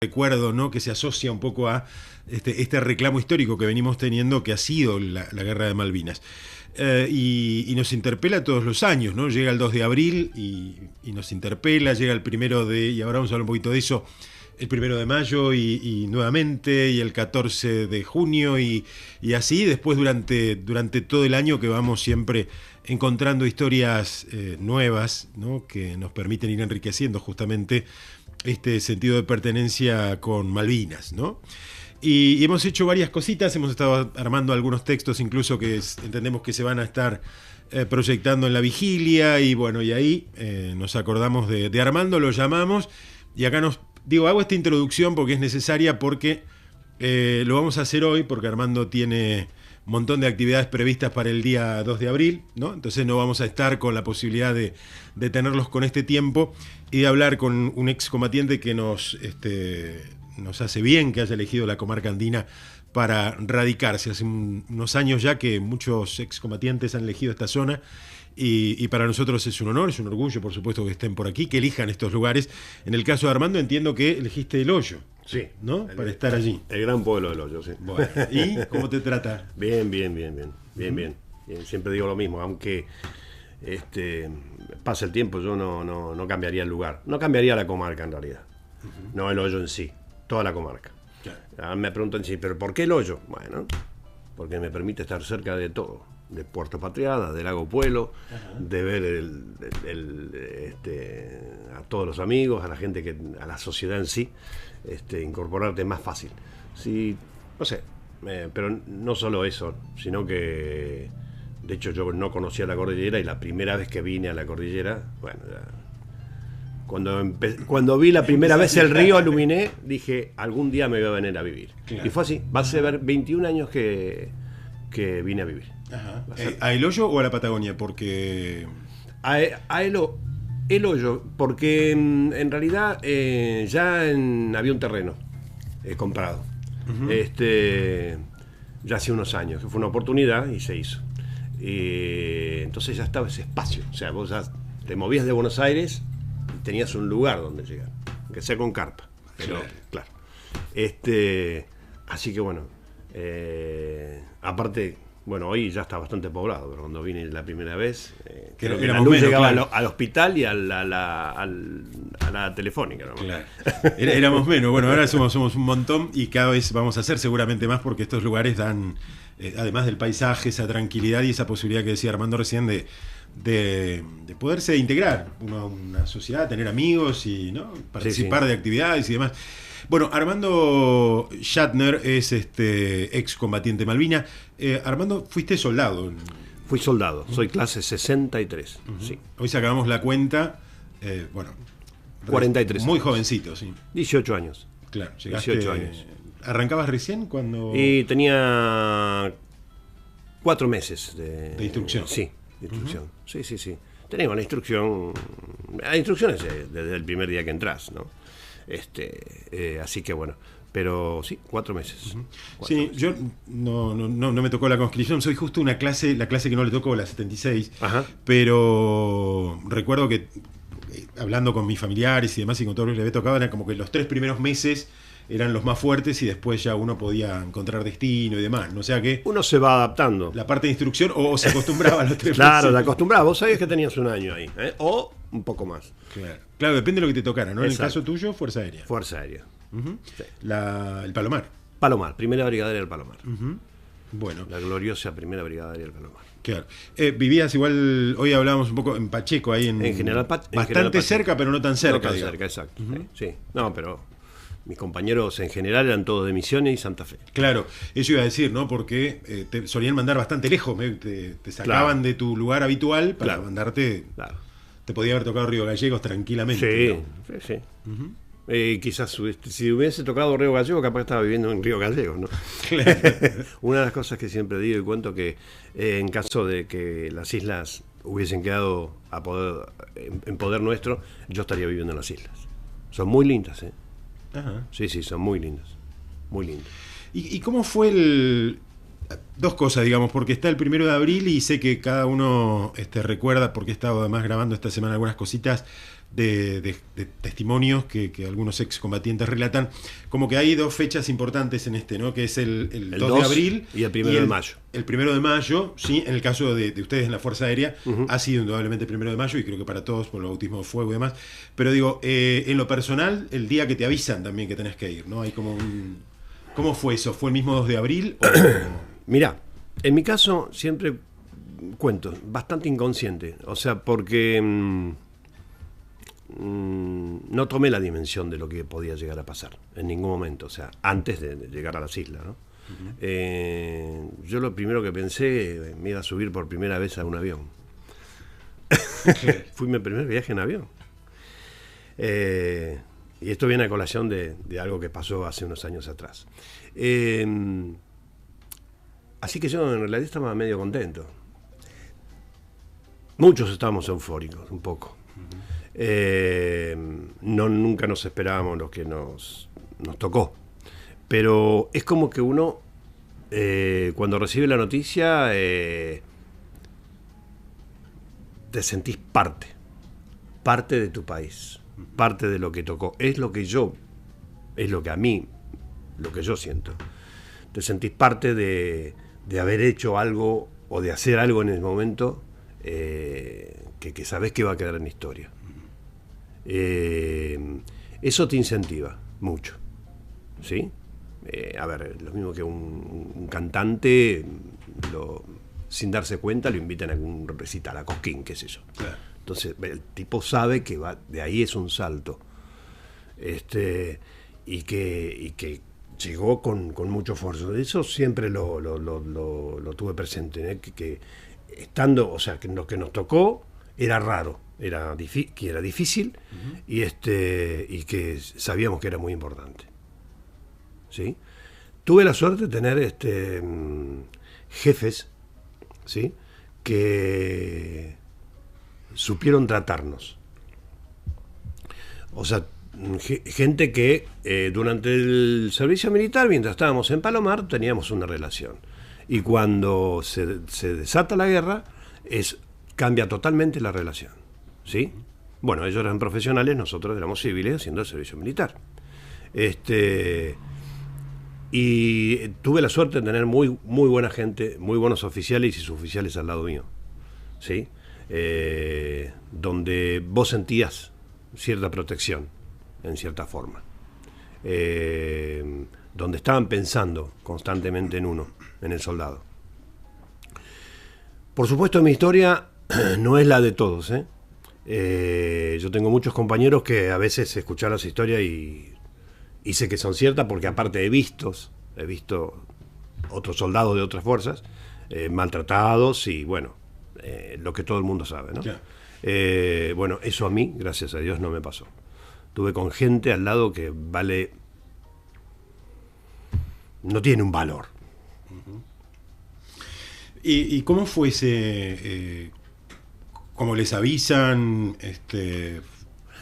recuerdo, ¿no?, que se asocia un poco a este reclamo histórico que venimos teniendo, que ha sido la Guerra de Malvinas. Y nos interpela todos los años, ¿no? Llega el 2 de abril y nos interpela, llega el 1 y ahora vamos a hablar un poquito de eso, el 1 de mayo y nuevamente, y el 14 de junio, y así después durante todo el año, que vamos siempre encontrando historias nuevas, ¿no?, que nos permiten ir enriqueciendo justamente este sentido de pertenencia con Malvinas, ¿no? Y hemos hecho varias cositas, hemos estado armando algunos textos incluso que entendemos que se van a estar proyectando en la vigilia, y bueno, y ahí nos acordamos de Armando, lo llamamos, y acá hago esta introducción porque es necesaria, porque lo vamos a hacer hoy, porque Armando tiene un montón de actividades previstas para el día 2 de abril, ¿no? Entonces no vamos a estar con la posibilidad de tenerlos con este tiempo y de hablar con un excombatiente que nos hace bien que haya elegido la comarca andina para radicarse. Hace unos años ya que muchos excombatientes han elegido esta zona, y para nosotros es un honor, es un orgullo, por supuesto, que estén por aquí, que elijan estos lugares. En el caso de Armando, entiendo que elegiste El Hoyo. Sí, ¿no? Para estar allí. El gran pueblo del Hoyo, sí. Bueno, ¿y cómo te trata? Bien. Siempre digo lo mismo, aunque pase el tiempo, yo no cambiaría el lugar. No cambiaría la comarca, en realidad. No El Hoyo en sí, toda la comarca. Claro. Me preguntan, sí, ¿pero por qué El Hoyo? Bueno, porque me permite estar cerca de todo. De Puerto Patriada, del Lago Puelo, de ver a todos los amigos, a la gente, a la sociedad en sí, incorporarte más fácil. Sí, no sé, pero no solo eso, sino que, de hecho, yo no conocía la cordillera, y la primera vez que vine a la cordillera, bueno, cuando vi la primera vez el río Aluminé, dije, algún día me voy a venir a vivir. Claro. Y fue así, va a ser 21 años que vine a vivir. Ajá. ¿A El Hoyo o a la Patagonia? Porque... A El Hoyo, porque en realidad ya había un terreno comprado. Ya hace unos años, que fue una oportunidad y se hizo. Entonces ya estaba ese espacio. O sea, vos ya te movías de Buenos Aires y tenías un lugar donde llegar, aunque sea con carpa. Pero, claro. Así que bueno, aparte... Bueno, hoy ya está bastante poblado, pero cuando vine la primera vez, la luz llegaba al hospital y a la telefónica, ¿no? Claro. Éramos menos. Bueno, ahora somos un montón, y cada vez vamos a ser seguramente más, porque estos lugares dan, además del paisaje, esa tranquilidad y esa posibilidad que decía Armando recién de poderse integrar una sociedad, tener amigos y, ¿no?, participar de actividades y demás. Bueno, Armando Schattner es excombatiente Malvina. Armando, fuiste soldado. Fui soldado, soy clase 63. Sí. Hoy sacamos la cuenta, 43 muy años. Jovencito, sí. 18 años. Claro, llegaste, 18 años. ¿Arrancabas recién cuando...? Y tenía 4 meses de instrucción. Sí, de instrucción. Sí. Teníamos la instrucción. La instrucción es desde el primer día que entras, ¿no? Así que bueno, pero sí, 4 meses. Sí, meses. Yo no me tocó la conscripción, soy justo la clase que no le tocó, la 76. Ajá. Pero recuerdo que hablando con mis familiares y demás, y con todos los que le había tocado, era como que los 3 primeros meses eran los más fuertes, y después ya uno podía encontrar destino y demás, ¿no? O sea que uno se va adaptando. La parte de instrucción, o se acostumbraba a los 3 Claro, meses. Te acostumbrabas, vos sabías que tenías un año ahí, o un poco más. Claro, depende de lo que te tocara, ¿no? Exacto. En el caso tuyo, Fuerza Aérea. Fuerza Aérea. Sí. El Palomar. Palomar, Primera Brigada del Palomar. Bueno. La gloriosa Primera Brigada del Palomar. Claro. Vivías igual, hoy hablábamos un poco en Pacheco, ahí en general, bastante cerca, pero no tan cerca. No tan cerca, exacto. Sí. No, pero mis compañeros en general eran todos de Misiones y Santa Fe. Claro, eso iba a decir, ¿no? Porque te solían mandar bastante lejos, te sacaban de tu lugar habitual para mandarte. Claro. Te podía haber tocado Río Gallegos tranquilamente. Sí. Quizás si hubiese tocado Río Gallegos, capaz estaba viviendo en Río Gallegos, ¿no? Claro. Una de las cosas que siempre digo y cuento, que en caso de que las islas hubiesen quedado en poder nuestro, yo estaría viviendo en las islas. Son muy lindas, ¿eh? Ajá. Sí, son muy lindas. Muy lindas. ¿Y cómo fue Dos cosas, digamos, porque está el 1 de abril y sé que cada uno recuerda, porque he estado además grabando esta semana algunas cositas de testimonios que algunos excombatientes relatan, como que hay dos fechas importantes en ¿no? Que es el 2 de abril y el 1 de mayo. El 1 de mayo, sí, en el caso de ustedes en la Fuerza Aérea, ha sido indudablemente el 1 de mayo, y creo que para todos por el bautismo de fuego y demás. Pero digo, en lo personal, el día que te avisan también que tenés que ir, ¿no? Hay como ¿Cómo fue eso? ¿Fue el mismo 2 de abril? Mirá, en mi caso siempre cuento, bastante inconsciente. O sea, porque no tomé la dimensión de lo que podía llegar a pasar en ningún momento. O sea, antes de llegar a las islas, ¿no? Yo lo primero que pensé, me iba a subir por primera vez a un avión. Fui mi primer viaje en avión. Y esto viene a colación de algo que pasó hace unos años atrás. Así que yo en realidad estaba medio contento. Muchos estábamos eufóricos, un poco. Nunca nos esperábamos lo que nos tocó. Pero es como que uno, cuando recibe la noticia, te sentís parte de tu país, parte de lo que tocó. Es lo que yo siento. Te sentís parte de haber hecho algo o de hacer algo en el momento que sabés que va a quedar en la historia. Eso te incentiva mucho, ¿sí? A ver, lo mismo que un cantante, sin darse cuenta, lo invitan a un recital, a Cosquín, qué sé yo. Claro. Entonces, el tipo sabe que de ahí es un salto. Y que llegó con mucho esfuerzo. De eso siempre lo tuve presente, ¿eh? Que estando, o sea, que lo que nos tocó era raro, era difícil, y que sabíamos que era muy importante. ¿Sí? Tuve la suerte de tener jefes, ¿sí? Que supieron tratarnos. O sea, gente que durante el servicio militar, mientras estábamos en Palomar, teníamos una relación. Y cuando se desata la guerra, cambia totalmente la relación. ¿Sí? Bueno, ellos eran profesionales, nosotros éramos civiles haciendo el servicio militar. Y tuve la suerte de tener muy, muy buena gente, muy buenos oficiales y suboficiales al lado mío. ¿Sí? Donde vos sentías cierta protección, en cierta forma. Donde estaban pensando constantemente en uno, en el soldado. Por supuesto, mi historia no es la de todos, ¿eh? Yo tengo muchos compañeros que a veces escuchan las historias y sé que son ciertas, porque aparte he visto otros soldados de otras fuerzas maltratados y bueno, lo que todo el mundo sabe, ¿no? Claro. Bueno, eso a mí, gracias a Dios, no me pasó. Tuve con gente al lado que no tiene un valor. ¿Y cómo fue ese? ¿Cómo les avisan?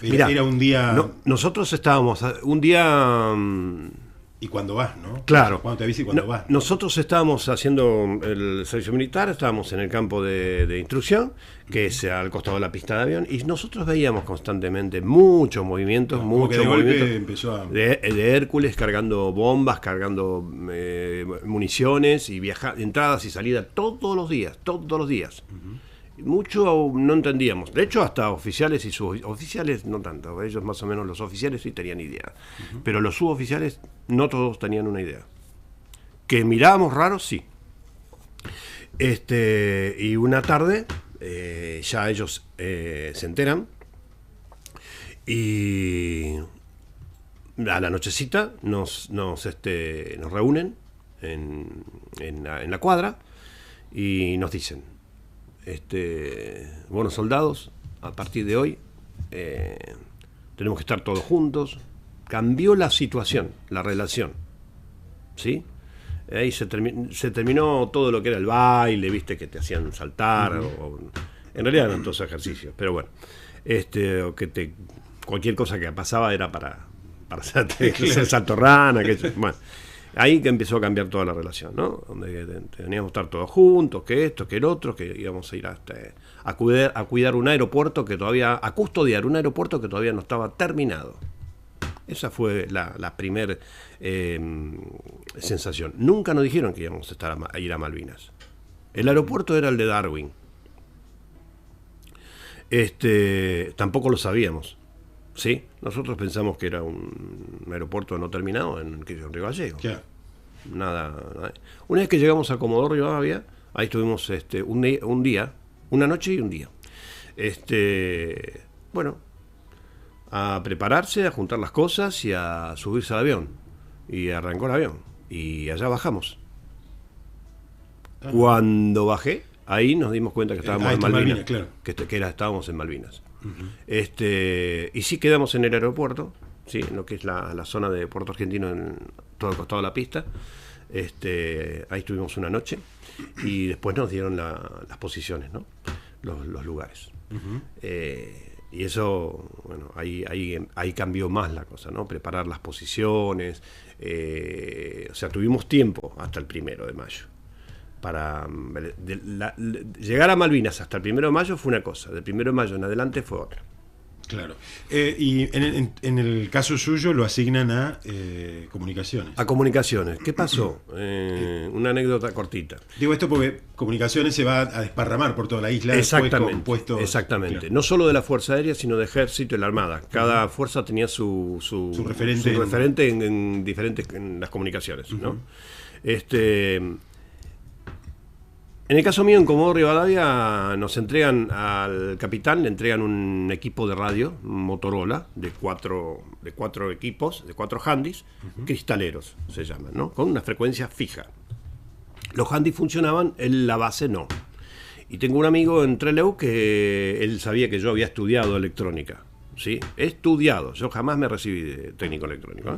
Mirá, era un día. Nosotros estábamos un día. ¿Y cuándo vas, no? Claro. ¿Cuándo te avisan y cuándo vas? Nosotros estábamos haciendo el servicio militar, estábamos en el campo de instrucción, que es al costado de la pista de avión, y nosotros veíamos constantemente muchos movimientos, de Hércules cargando bombas, cargando municiones y entradas y salidas todos los días. Mucho no entendíamos. De hecho, hasta oficiales y suboficiales no tanto. Ellos más o menos, los oficiales sí tenían idea. Pero los suboficiales no todos tenían una idea. Que mirábamos raros, sí. Y una tarde ya ellos se enteran y a la nochecita nos reúnen en la cuadra y nos dicen: buenos soldados, a partir de hoy tenemos que estar todos juntos. Cambió la situación, la relación, ¿sí? Ahí se terminó todo lo que era el baile, viste, que te hacían saltar, en realidad eran todos ejercicios, pero bueno, cualquier cosa que pasaba era para hacerte el salto rana, bueno. Ahí que empezó a cambiar toda la relación, ¿no? Donde teníamos que estar todos juntos, que esto, que el otro, que íbamos a ir a cuidar un aeropuerto a custodiar un aeropuerto que todavía no estaba terminado. Esa fue la primer sensación. Nunca nos dijeron que íbamos a ir a Malvinas. El aeropuerto era el de Darwin. Tampoco lo sabíamos. ¿Sí? Nosotros pensamos que era un aeropuerto no terminado en Río Gallegos. Yeah. Nada. Una vez que llegamos a Comodoro Rivadavia, ahí estuvimos un día, una noche y un día. Bueno, a prepararse, a juntar las cosas y a subirse al avión. Y arrancó el avión. Y allá bajamos. Cuando bajé, ahí nos dimos cuenta que estábamos en Malvinas. Claro. Estábamos en Malvinas. Y sí quedamos en el aeropuerto, ¿sí? En lo que es la zona de Puerto Argentino, en todo el costado de la pista. Ahí estuvimos una noche y después nos dieron las posiciones, ¿no? Los lugares. Y eso, bueno, ahí cambió más la cosa, ¿no? Preparar las posiciones. O sea, tuvimos tiempo hasta el 1 de mayo. Para llegar a Malvinas hasta el 1 de mayo fue una cosa, del 1 de mayo en adelante fue otra. Claro. Y en el caso suyo lo asignan a comunicaciones. A comunicaciones. ¿Qué pasó? Una anécdota cortita. Digo esto porque comunicaciones se va a desparramar por toda la isla. Exactamente. Claro. No solo de la Fuerza Aérea, sino de Ejército y la Armada. Cada fuerza tenía su referente en diferentes en las comunicaciones, ¿no? En el caso mío, en Comodoro Rivadavia, nos entregan al capitán, le entregan un equipo de radio, Motorola, de cuatro equipos, de 4 handys, cristaleros se llaman, ¿no? Con una frecuencia fija. Los handys funcionaban, en la base no. Y tengo un amigo en Trelew que él sabía que yo había estudiado electrónica, ¿sí? He estudiado, yo jamás me recibí de técnico electrónico,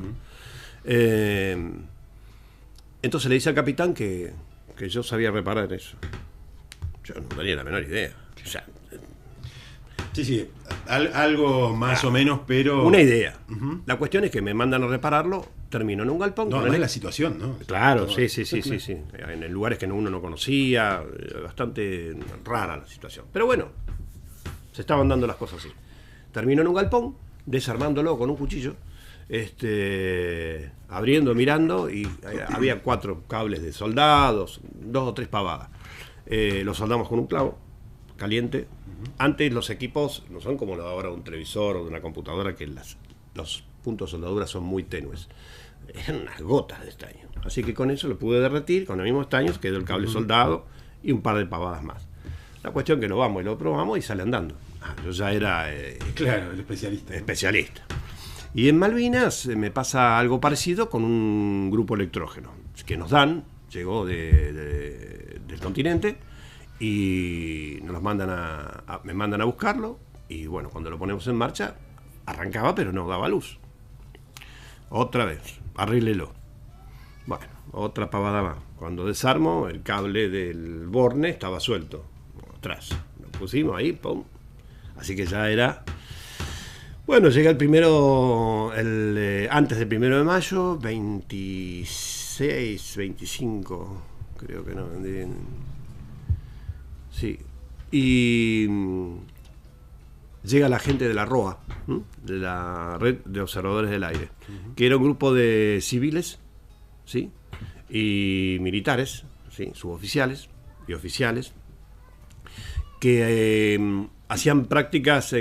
¿eh? Entonces le dice al capitán que yo sabía reparar eso. Yo no tenía la menor idea. O sea, sí, algo más o menos, pero... Una idea. La cuestión es que me mandan a repararlo, termino en un galpón. No es la situación, ¿no? Claro, sí. En lugares que uno no conocía, bastante rara la situación. Pero bueno, se estaban dando las cosas así. Termino en un galpón, desarmándolo con un cuchillo, abriendo, mirando, y había 4 cables de soldados, 2 o 3 pavadas. Los soldamos con un clavo caliente. Antes los equipos no son como ahora un televisor o de una computadora, que los puntos de soldadura son muy tenues. Eran unas gotas de estaño. Así que con eso lo pude derretir, con el mismo estaño quedó el cable soldado y un par de pavadas más. La cuestión que lo vamos y lo probamos y sale andando. Yo ya era... claro, el especialista. Y en Malvinas me pasa algo parecido con un grupo electrógeno que nos dan, llegó del continente, y nos me mandan a buscarlo, y bueno, cuando lo ponemos en marcha, arrancaba pero no daba luz. Otra vez, arríglelo. Bueno, otra pavada más. Cuando desarmo, el cable del borne estaba suelto. Atrás. Lo pusimos ahí, pum. Así que ya era... Bueno, llega antes del 1 de mayo, 26, 25, creo que no. Sí. Y llega la gente de la ROA, de la Red de Observadores del Aire, que era un grupo de civiles, ¿sí? Y militares, ¿sí? Suboficiales y oficiales, que... hacían prácticas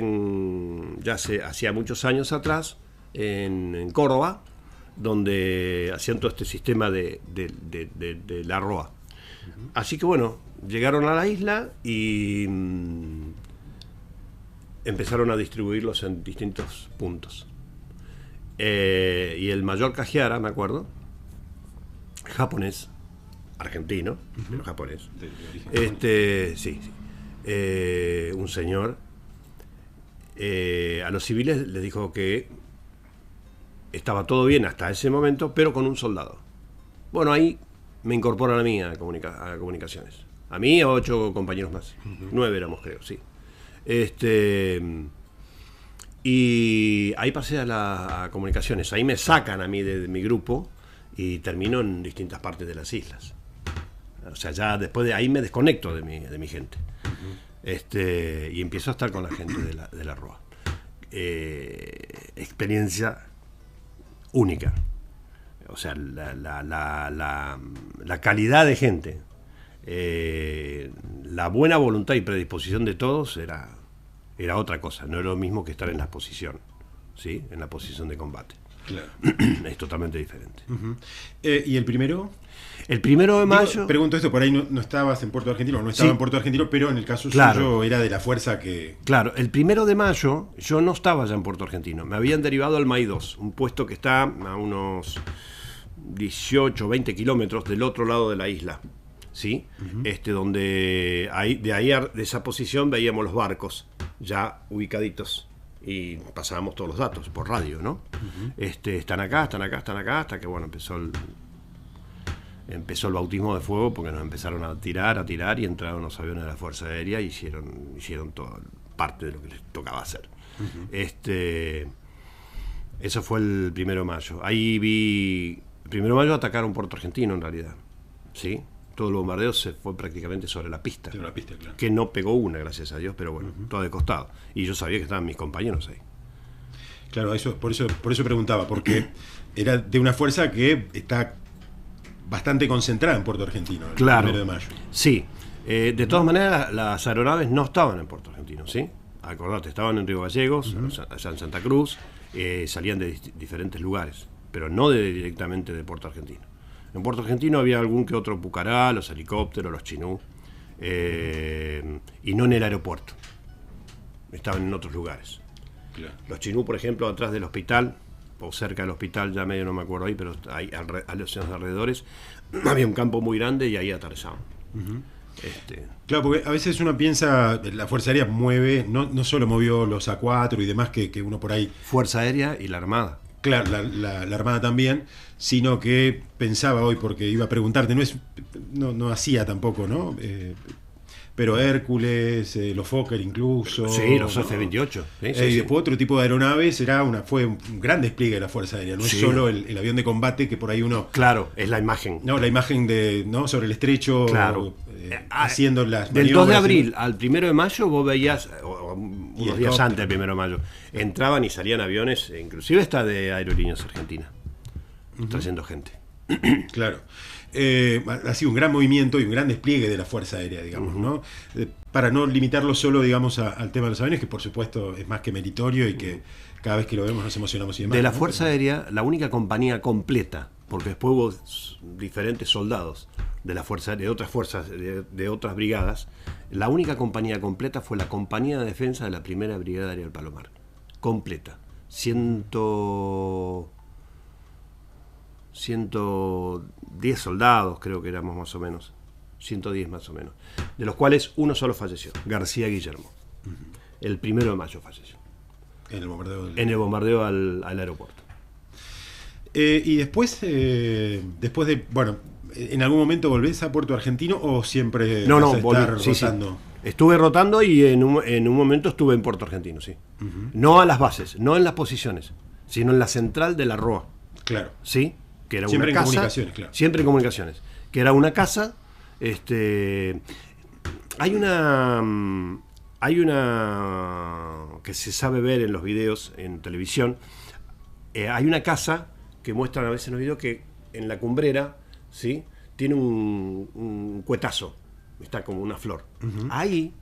hacía muchos años atrás en Córdoba, donde hacían todo este sistema de la ROA. Así que bueno, llegaron a la isla y empezaron a distribuirlos en distintos puntos. Y el mayor Cajiara, me acuerdo, japonés, argentino, pero japonés. Sí. Un señor a los civiles les dijo que estaba todo bien hasta ese momento, pero con un soldado. Bueno, ahí me incorporan a mí a comunicaciones. A mí y a 8 compañeros más. 9 éramos, creo, sí. Y ahí pasé a comunicaciones. Ahí me sacan a mí de mi grupo y termino en distintas partes de las islas. O sea, ya después de ahí me desconecto de mi gente. Y empiezo a estar con la gente de la Roa. Experiencia única. O sea, la calidad de gente, la buena voluntad y predisposición de todos era otra cosa. No era lo mismo que estar en la posición, ¿sí? En la posición de combate. Claro. Es totalmente diferente. ¿Y el primero? El 1 de mayo... Pregunto esto, por ahí no estabas en Puerto Argentino, no estaba en Puerto Argentino, pero en el caso suyo era de la fuerza que... Claro, el 1 de mayo yo no estaba ya en Puerto Argentino, me habían derivado al MAI 2, un puesto que está a unos 18, 20 kilómetros del otro lado de la isla, ¿sí? Donde de esa posición veíamos los barcos ya ubicaditos y pasábamos todos los datos por radio, ¿no? Están acá, hasta que bueno, empezó el bautismo de fuego, porque nos empezaron a tirar y entraron los aviones de la Fuerza Aérea y hicieron toda parte de lo que les tocaba hacer. Eso fue el 1 de mayo. Ahí vi... El 1 de mayo atacaron Puerto Argentino, en realidad. ¿Sí? Todo el bombardeo se fue prácticamente sobre la pista. Sobre la pista, claro. Que no pegó una, gracias a Dios, pero bueno, todo de costado. Y yo sabía que estaban mis compañeros ahí. Claro, por eso preguntaba, porque era de una fuerza que está bastante concentrada en Puerto Argentino, el 1 de mayo. Sí. De todas maneras, las aeronaves no estaban en Puerto Argentino, ¿sí? Acordate, estaban en Río Gallegos, allá en Santa Cruz, salían de diferentes lugares, pero no directamente de Puerto Argentino. En Puerto Argentino había algún que otro Pucará, los helicópteros, los Chinú, y no en el aeropuerto. Estaban en otros lugares. Claro. Los Chinú, por ejemplo, atrás del hospital, o cerca del hospital, ya medio no me acuerdo ahí, pero ahí a los alrededores había un campo muy grande y ahí aterrizaban. Claro, porque a veces uno piensa, la Fuerza Aérea mueve, no solo movió los A4 y demás que uno por ahí... Fuerza Aérea y la Armada. Claro, la Armada también, sino que pensaba hoy, porque iba a preguntarte, no hacía tampoco, ¿no? Pero Hércules, los Fokker incluso. Sí, los F-28. Y después otro tipo de aeronaves, fue un gran despliegue de la Fuerza Aérea, no es solo el avión de combate que por ahí uno... Claro, es la imagen. No, la imagen sobre el estrecho, claro. Haciendo las del 2 de abril al 1 de mayo vos veías, unos días antes del 1 de mayo, entraban y salían aviones, inclusive hasta de Aerolíneas Argentinas, trayendo gente. Claro. Ha sido un gran movimiento y un gran despliegue de la Fuerza Aérea, digamos, ¿no? Para no limitarlo solo, digamos, al tema de los aviones, que por supuesto es más que meritorio y que cada vez que lo vemos nos emocionamos y demás. De la Fuerza Aérea, la única compañía completa, porque después hubo diferentes soldados de la Fuerza, de otras fuerzas, de otras brigadas, la única compañía completa fue la Compañía de Defensa de la Primera Brigada Aérea del Palomar. Completa. 110 soldados, creo que éramos más o menos. 110 más o menos. De los cuales uno solo falleció, García Guillermo. El 1 de mayo falleció. En el bombardeo al aeropuerto. Y después de, bueno, ¿en algún momento volvés a Puerto Argentino o siempre no, volví, rotando? Sí. Estuve rotando y en un momento estuve en Puerto Argentino, sí. No a las bases, no en las posiciones, sino en la central de la ROA. Claro. ¿Sí? Que era siempre una casa, en comunicaciones, claro. Siempre en comunicaciones. Que era una casa. Hay una que se sabe ver en los videos en televisión. Hay una casa que muestran a veces en los videos que en la cumbrera, ¿sí? Tiene un cuetazo, está como una flor. Ahí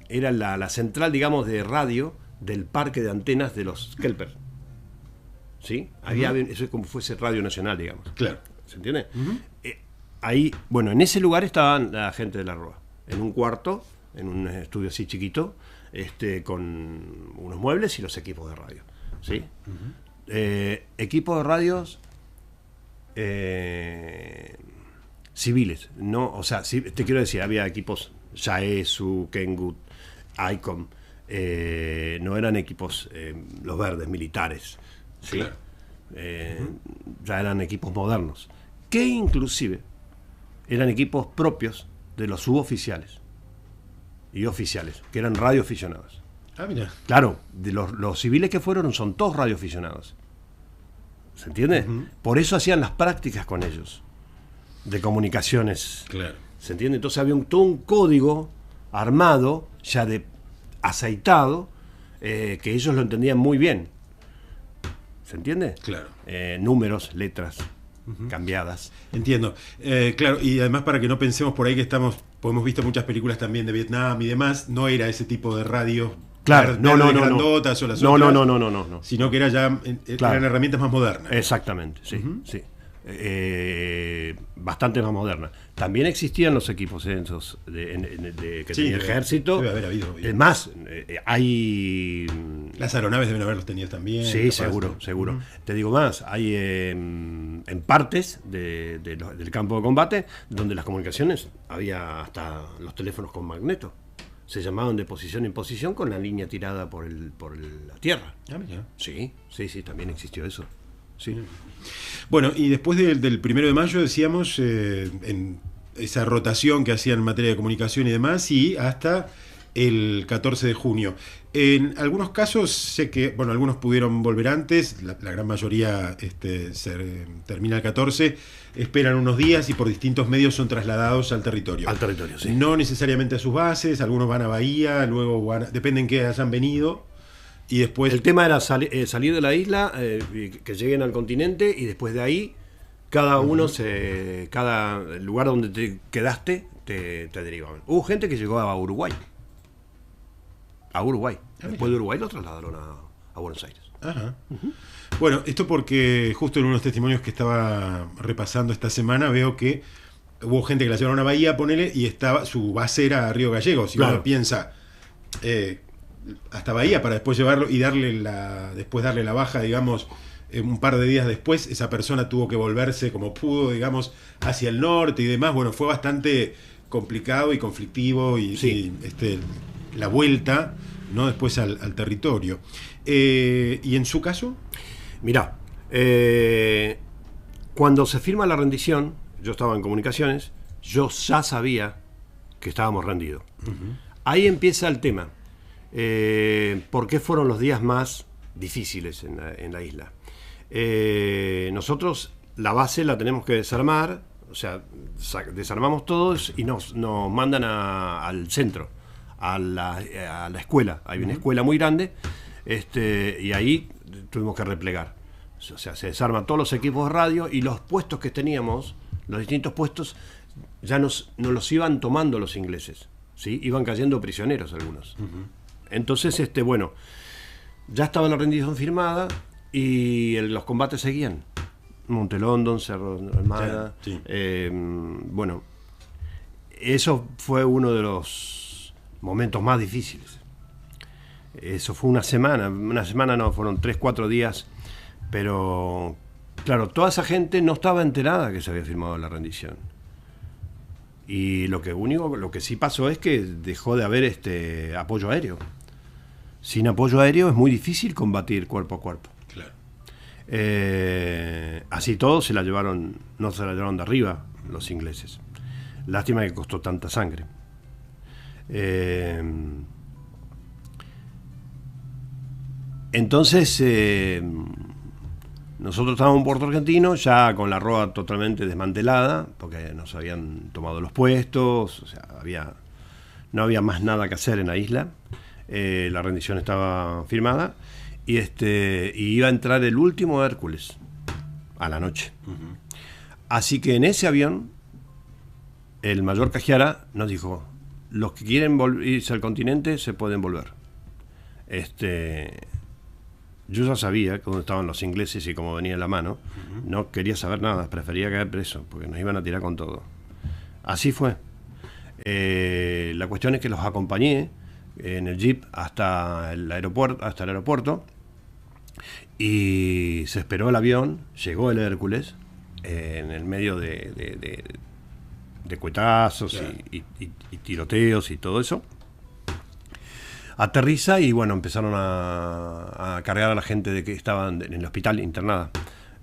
era la central, digamos, de radio del parque de antenas de los Kelper. ¿Sí? Eso es como fuese Radio Nacional, digamos. Claro. ¿Se entiende? Ahí, bueno, en ese lugar estaban la gente de la ROA, en un cuarto, en un estudio así chiquito, con unos muebles y los equipos de radio. ¿Sí? Equipos de radios civiles, ¿no? O sea, te quiero decir, había equipos Yaesu, Kenwood, ICOM, no eran equipos, los verdes, militares. ¿Sí? Claro. Ya eran equipos modernos, que inclusive eran equipos propios de los suboficiales y oficiales, que eran radioaficionados. Mira. Claro, de los civiles que fueron son todos radioaficionados. ¿Se entiende? Por eso hacían las prácticas con ellos, de comunicaciones. Claro. ¿Se entiende? Entonces había todo un código armado, ya aceitado, que ellos lo entendían muy bien. ¿Se entiende? Claro. Números, letras cambiadas. Entiendo. Claro, y además para que no pensemos por ahí que hemos visto muchas películas también de Vietnam y demás, no era ese tipo de radio. Claro, no. Grandotas o las No, otras, no. Sino que eran herramientas más modernas. Exactamente, sí, sí. Bastante más moderna. También existían los equipos esos que tenía el ejército. Debe haber habido. Es más, hay... Las aeronaves deben haberlos tenido también. Sí, capaz, seguro. Te digo más, hay en partes del campo de combate donde las comunicaciones había hasta los teléfonos con magneto. Se llamaban de posición en posición con la línea tirada por la tierra. Ah, mira. Sí, también existió eso. Sí. Bueno, y después del 1 de mayo decíamos en esa rotación que hacían en materia de comunicación y demás, y hasta el 14 de junio. En algunos casos sé que, bueno, algunos pudieron volver antes, la gran mayoría termina el 14, esperan unos días y por distintos medios son trasladados al territorio. Al territorio, sí. No necesariamente a sus bases, algunos van a Bahía, luego depende en qué hayan venido. Y después... El tema era salir de la isla, que lleguen al continente y después de ahí cada uno, cada lugar donde te quedaste te derivaban. Hubo gente que llegó a Uruguay. Después de Uruguay lo trasladaron a Buenos Aires. Ajá. Bueno, esto porque justo en unos testimonios que estaba repasando esta semana veo que hubo gente que la llevaron a Bahía, ponele, y su base era Río Gallegos. Si uno piensa... hasta Bahía para después llevarlo y darle la baja, digamos, un par de días después, esa persona tuvo que volverse como pudo, digamos, hacia el norte y demás. Bueno, fue bastante complicado y conflictivo y la vuelta, ¿no? Después al territorio. ¿Y en su caso? Mirá, cuando se firma la rendición, yo estaba en comunicaciones, yo ya sabía que estábamos rendidos. Ahí empieza el tema. ¿Por qué fueron los días más difíciles en la isla? Nosotros la base la tenemos que desarmar, o sea, desarmamos todos y nos mandan al centro, a la escuela. Hay una escuela muy grande, y ahí tuvimos que replegar. O sea, se desarman todos los equipos de radio y los puestos que teníamos, los distintos puestos, ya nos los iban tomando los ingleses, ¿sí? Iban cayendo prisioneros algunos. Entonces, bueno, ya estaba la rendición firmada y los combates seguían. Montelondon, Cerro Armada. Sí. Bueno, eso fue uno de los momentos más difíciles. Eso fue una semana no, fueron 3-4 días, pero claro, toda esa gente no estaba enterada que se había firmado la rendición. Y lo que sí pasó es que dejó de haber apoyo aéreo. Sin apoyo aéreo es muy difícil combatir cuerpo a cuerpo. Claro. Así todo no se la llevaron de arriba los ingleses. Lástima que costó tanta sangre. Entonces, nosotros estábamos en Puerto Argentino, ya con la ROA totalmente desmantelada, porque nos habían tomado los puestos, o sea, no había más nada que hacer en la isla. La rendición estaba firmada y iba a entrar el último Hércules a la noche. Así que en ese avión el mayor Cajiara nos dijo: los que quieren irse al continente se pueden volver. Yo ya sabía dónde estaban los ingleses y cómo venía la mano. No quería saber nada, prefería caer preso porque nos iban a tirar con todo. Así fue. La cuestión es que los acompañé en el jeep hasta el aeropuerto, y se esperó el avión, llegó el Hércules en el medio de cuetazos, claro, y tiroteos y todo eso. Aterriza y bueno, empezaron a cargar a la gente que estaba en el hospital internada,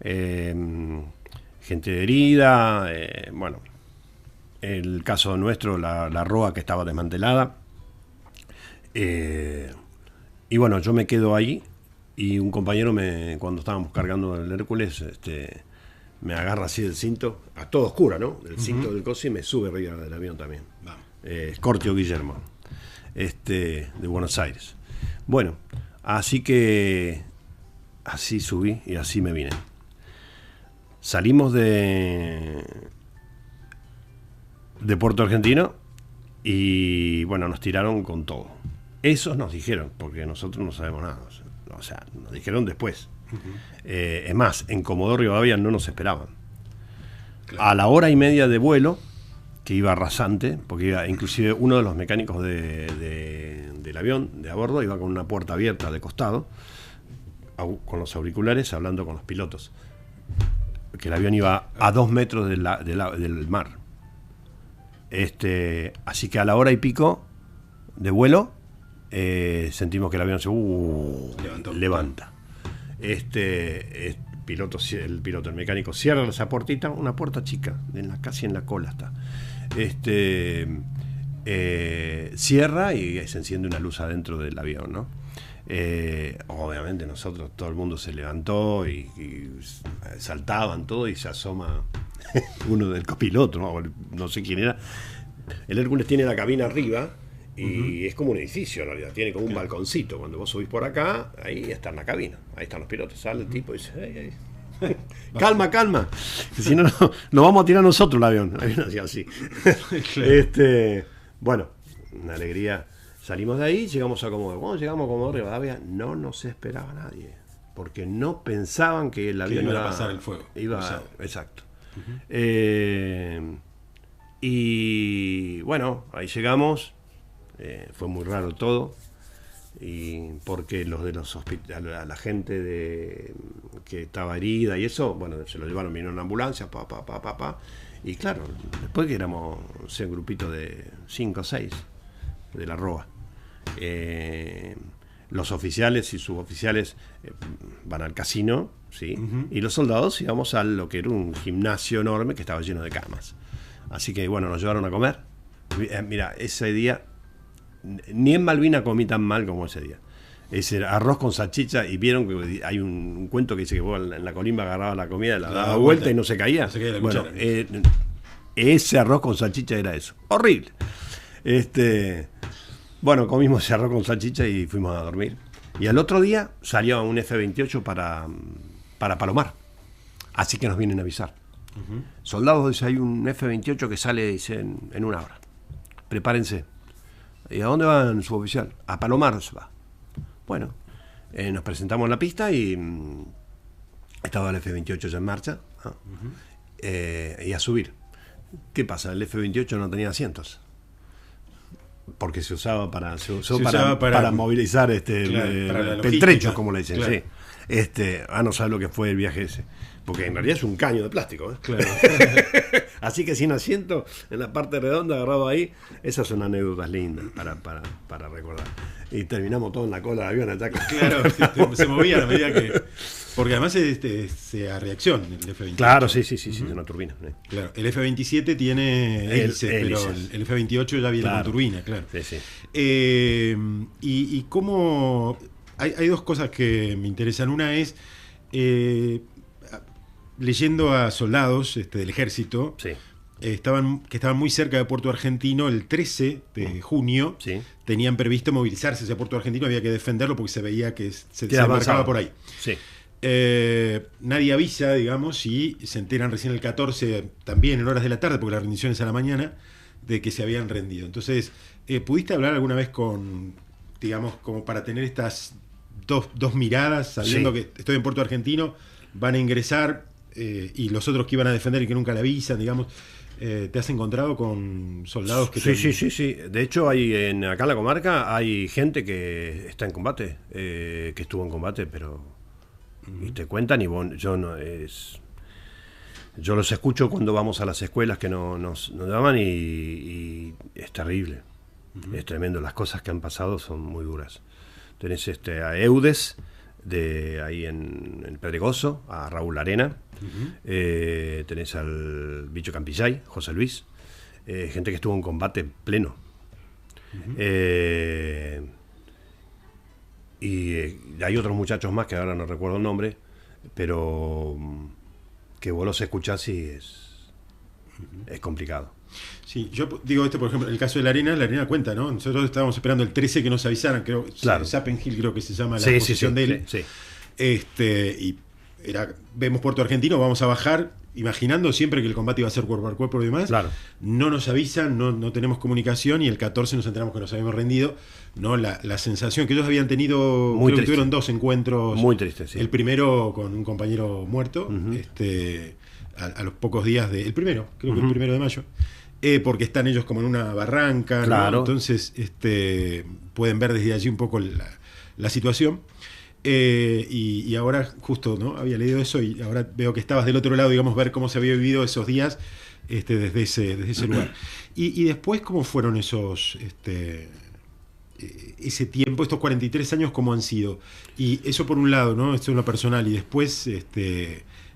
gente herida, bueno, el caso nuestro, la ROA que estaba desmantelada. Y bueno, yo me quedo ahí Y un compañero, cuando estábamos cargando el Hércules, me agarra así del cinto, a todo oscura, ¿no? El cinto del coso, y me sube arriba del avión también. Escortio Guillermo, de Buenos Aires. Bueno, así que así subí y así me vine. Salimos de Puerto Argentino y bueno, nos tiraron con todo. Esos nos dijeron, porque nosotros no sabemos nada. O sea, nos dijeron después. Es más, en Comodoro Rivadavia no nos esperaban. Claro. A la hora y media de vuelo, que iba rasante, porque iba, inclusive uno de los mecánicos del avión, de a bordo, iba con una puerta abierta de costado, con los auriculares, hablando con los pilotos. Que el avión iba a 2 metros del mar. Así que a la hora y pico de vuelo, sentimos que el avión se levanta. El mecánico cierra esa puertita, una puerta chica, casi en la cola está. Cierra y se enciende una luz adentro del avión, ¿no? Obviamente nosotros, todo el mundo se levantó y saltaban todo, y se asoma uno del copiloto, no sé quién era. El Hércules tiene la cabina arriba y es como un edificio en realidad, tiene como un balconcito. Cuando vos subís por acá, ahí está en la cabina, ahí están los pilotos, sale el tipo y dice: calma, si no, nos vamos a tirar nosotros el avión. El avión hacía así. Bueno, una alegría. Salimos de ahí, llegamos a Comodoro. Cuando llegamos a Comodoro Rivadavia, no nos esperaba nadie, porque no pensaban que el avión iba a pasar el fuego. Exacto. Y bueno, ahí llegamos. Fue muy raro todo, y porque los de los hospitales, a la gente que estaba herida y eso, bueno, se lo llevaron, vino una ambulancia, y claro, después que éramos, no sé, un grupito de 5 o 6 de la ROA. Los oficiales y suboficiales van al casino, ¿sí? Y los soldados íbamos a lo que era un gimnasio enorme que estaba lleno de camas. Así que bueno, nos llevaron a comer. Mira, ese día ni en Malvinas comí tan mal como ese día. Ese arroz con salchicha, y vieron que hay un cuento que dice que vos en la colimba agarraba la comida, la daba vuelta y no se caía. Bueno, ese arroz con salchicha era eso. Horrible. Bueno, comimos ese arroz con salchicha y fuimos a dormir. Y al otro día salió un F-28 para Palomar. Así que nos vienen a avisar. Soldados, dice, hay un F-28 que sale, dice, en 1 hora. Prepárense. ¿Y a dónde van, suboficial? A Palomar se va. Bueno, nos presentamos en la pista y estaba el F-28 ya en marcha, ¿no? Y a subir. ¿Qué pasa? El F-28 no tenía asientos, porque se usaba para movilizar peltrechos, como le dicen. Claro. Sí. No sabe lo que fue el viaje ese, porque en realidad es un caño de plástico, ¿eh? Claro. Así que sin asiento, en la parte redonda, agarrado ahí. Esas son anécdotas lindas para recordar. Y terminamos todo en la cola del avión. Claro, se movía a medida que... Porque además es a reacción el F-28. Claro, sí, una turbina. Claro, el F-27 tiene hélices, pero el F-28 ya viene con turbina, claro. Sí. Y cómo... Hay 2 cosas que me interesan. Una es, leyendo a soldados del ejército, sí, que estaban muy cerca de Puerto Argentino, el 13 de junio, sí, tenían previsto movilizarse hacia Puerto Argentino, había que defenderlo porque se veía que se desembarcaba por ahí. Sí. Nadie avisa, digamos, y se enteran recién el 14, también en horas de la tarde, porque la rendición es a la mañana, de que se habían rendido. Entonces, ¿pudiste hablar alguna vez digamos, como para tener estas dos miradas, sabiendo que estoy en Puerto Argentino, van a ingresar, y los otros que iban a defender y que nunca la avisan, digamos? ¿Te has encontrado con soldados que Sí. De hecho, acá en la comarca hay gente que está en combate, que estuvo en combate, pero y te cuentan, y yo los escucho cuando vamos a las escuelas que nos llaman, y es terrible. Es tremendo. Las cosas que han pasado son muy duras. Tenés a Eudes, ahí en el Pedregoso, a Raúl Arena. Tenés al Bicho Campillay, José Luis. Gente que estuvo en hay otros muchachos más que ahora no recuerdo el nombre, pero que vos los escuchás y es complicado. Sí, yo digo por ejemplo, el caso de la arena cuenta, ¿no? Nosotros estábamos esperando el 13 que nos avisaran, creo, claro. Sappenhill creo que se llama la posición de él. Sí. Y vemos Puerto Argentino, vamos a bajar, imaginando siempre que el combate iba a ser cuerpo a cuerpo y demás. Claro. No nos avisan, no tenemos comunicación, y el 14 nos enteramos que nos habíamos rendido. ¿No? La sensación que ellos habían tenido, creo que tuvieron 2 encuentros. Muy triste, sí. El primero con un compañero muerto, a los pocos días el primero, creo que el 1 de mayo. Porque están ellos como en una barranca, claro. ¿no? Entonces pueden ver desde allí un poco la situación. Y ahora justo, ¿no? Había leído eso y ahora veo que estabas del otro lado, digamos, ver cómo se había vivido esos días desde ese lugar. Y después, ¿cómo fueron ese tiempo, estos 43 años, cómo han sido? Y eso por un lado, ¿no? Esto es lo personal, y después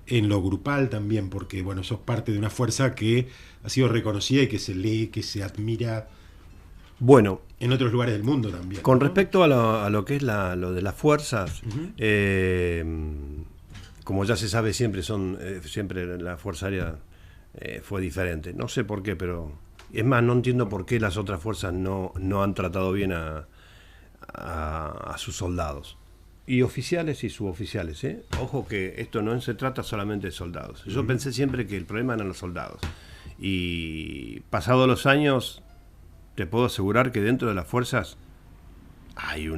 en lo grupal también, porque bueno, sos parte de una fuerza que ha sido reconocida y que se lee, que se admira, bueno, en otros lugares del mundo también. Con ¿no? respecto a lo que es lo de las fuerzas, como ya se sabe, siempre la Fuerza Aérea fue diferente. No sé por qué, pero es más, no entiendo por qué las otras fuerzas no han tratado bien a sus soldados. Y oficiales y suboficiales, ¿eh? Ojo que esto no se trata solamente de soldados. Yo pensé siempre que el problema eran los soldados. Y pasados los años, te puedo asegurar que dentro de las fuerzas hay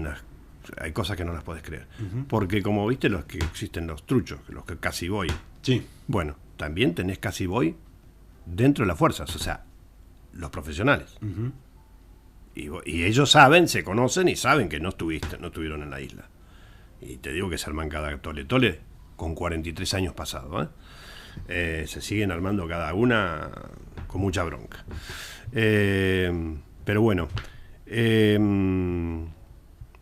cosas que no las podés creer. Porque como viste, los que existen los truchos, los que casi voy. Sí. Bueno, también tenés casi voy dentro de las fuerzas, o sea, los profesionales. Y ellos saben, se conocen y saben que no estuvieron en la isla. Y te digo que se arman cada tole con 43 años pasados, se siguen armando cada una con mucha bronca. Pero bueno,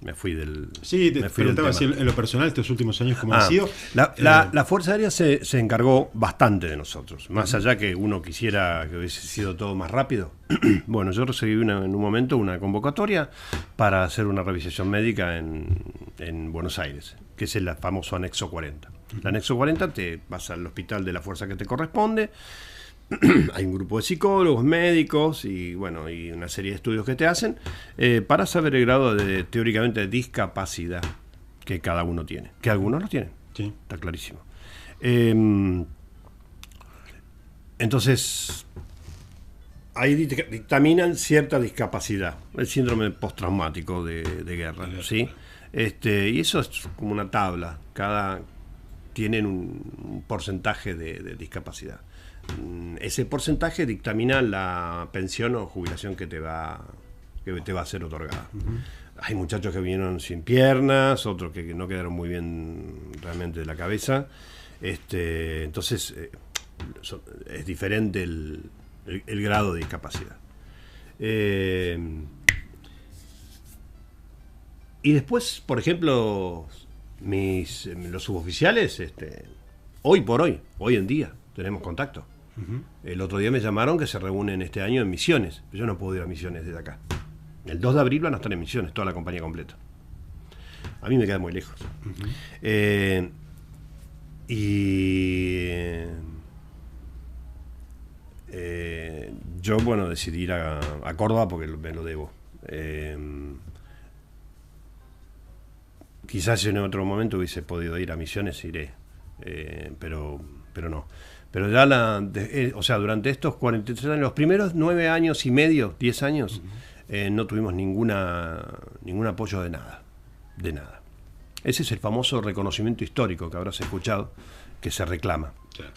me fui del. Sí, te preguntaba si en lo personal estos últimos años cómo ha sido. La Fuerza Aérea se encargó bastante de nosotros, más allá que uno quisiera que hubiese sido todo más rápido. Bueno, yo recibí en un momento una convocatoria para hacer una revisación médica en Buenos Aires, que es el famoso anexo 40. El anexo 40, te vas al hospital de la fuerza que te corresponde. Hay un grupo de psicólogos, médicos y bueno, y una serie de estudios que te hacen para saber el grado teóricamente de discapacidad que cada uno tiene, que algunos lo tienen, sí. Está clarísimo. Entonces ahí dictaminan cierta discapacidad, el síndrome postraumático de guerra, ¿sí? Y eso es como una tabla, tienen un porcentaje de discapacidad. Ese porcentaje dictamina la pensión o jubilación que te va a ser otorgada. Hay muchachos que vinieron sin piernas, otros que no quedaron muy bien realmente de la cabeza. Entonces es diferente el grado de discapacidad. Y después, por ejemplo, los suboficiales, hoy en día, tenemos contacto. El otro día me llamaron que se reúnen este año en Misiones. Yo no puedo ir a Misiones desde acá. El 2 de abril van a estar en Misiones, toda la compañía completa. A mí me queda muy lejos. Yo, bueno, decidí ir a Córdoba porque me lo debo. Quizás en otro momento hubiese podido ir a Misiones, iré. Pero no. Pero ya durante estos 43 años, los primeros 9 años y medio, 10 años, no tuvimos ningún apoyo de nada. De nada. Ese es el famoso reconocimiento histórico que habrás escuchado, que se reclama. Claro.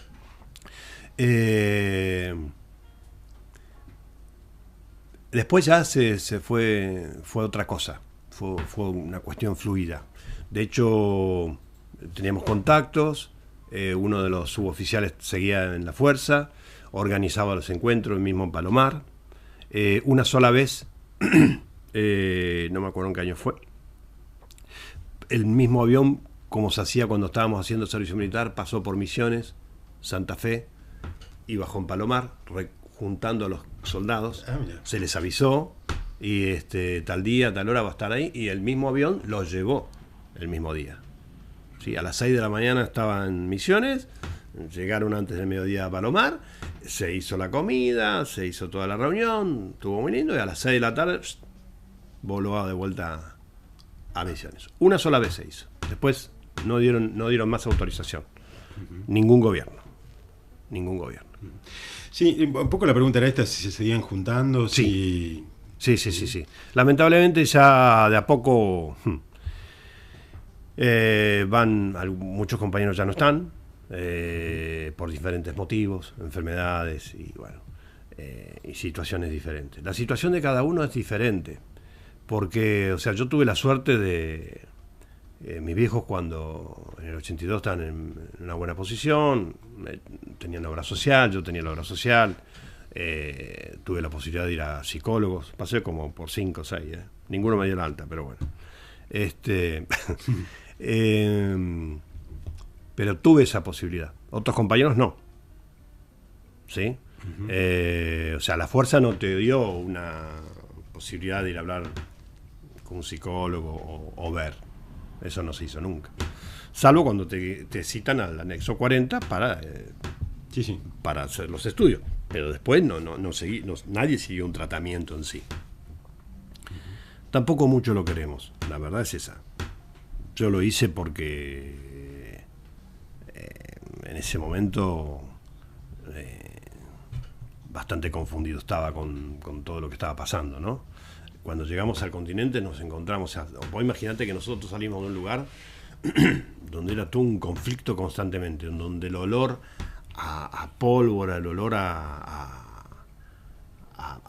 Después ya se fue otra cosa. Fue una cuestión fluida. De hecho, teníamos contactos. Uno de los suboficiales seguía en la fuerza, organizaba los encuentros, mismo en Palomar. Una sola vez, no me acuerdo en qué año fue, el mismo avión, como se hacía cuando estábamos haciendo servicio militar, pasó por Misiones, Santa Fe, y bajó en Palomar, juntando a los soldados. Se les avisó, y tal día, tal hora va a estar ahí, y el mismo avión los llevó el mismo día. ¿Sí? A las 6 de la mañana estaban en Misiones, llegaron antes del mediodía a Palomar, se hizo la comida, se hizo toda la reunión, estuvo muy lindo, y a las 6 de la tarde voló de vuelta a Misiones. Una sola vez se hizo. Después no dieron más autorización. Ningún gobierno. Sí, un poco la pregunta era esta, si se seguían juntando, si... Sí. Lamentablemente ya de a poco muchos compañeros ya no están, por diferentes motivos, enfermedades y bueno, y situaciones diferentes. La situación de cada uno es diferente, porque, o sea, yo tuve la suerte de... mis viejos cuando en el 82 estaban en una buena posición, tenían la obra social, yo tenía la obra social, tuve la posibilidad de ir a psicólogos, pasé como por 5 o 6, ninguno me dio la alta, pero bueno. Pero tuve esa posibilidad, otros compañeros no. ¿Sí? O sea, la fuerza no te dio una posibilidad de ir a hablar con un psicólogo o ver. Eso no se hizo nunca. Salvo cuando te citan al anexo 40 para hacer los estudios. Pero después nadie siguió un tratamiento en sí. Tampoco mucho lo queremos. La verdad es esa. Yo lo hice porque en ese momento bastante confundido estaba con todo lo que estaba pasando, ¿no? Cuando llegamos al continente nos encontramos, vos imaginate que nosotros salimos de un lugar donde era todo un conflicto constantemente, donde el olor a pólvora, el olor a